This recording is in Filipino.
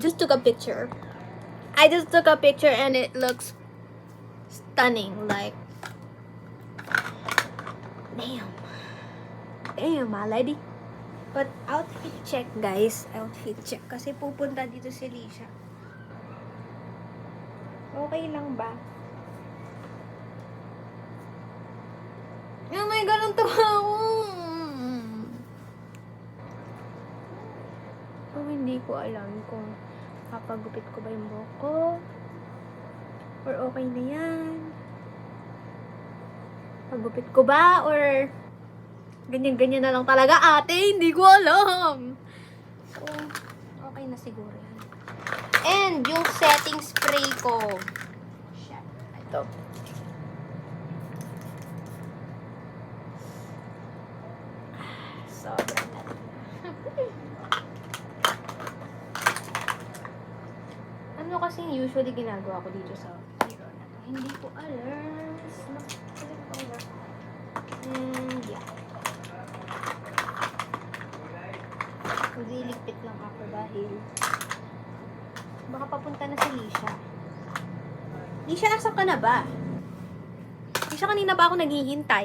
Just took a picture. I just took a picture and it looks stunning. Like, damn, my lady. But outfit check, guys. Outfit check. Kasi pupunta dito si Lisha. Okay lang ba? Oh my God, ang tawa ko. Oh, hindi ko alam kung papagupit ko ba yung buhok ko. Or okay na yan. Pagupit ko ba? Or ganyan-ganyan na lang talaga, ate? Hindi ko alam. So, okay na siguro yan. And yung setting spray ko. Shit. Ito. Sobrang tagal. Ano kasi usually ginagawa ko dito sa mirror na to? Hindi ko alam. And yeah. Magliligpit lang ako dahil baka papunta na si Lisha. Lisha, asan ka na ba? Lisha, kanina ba ako naghihintay?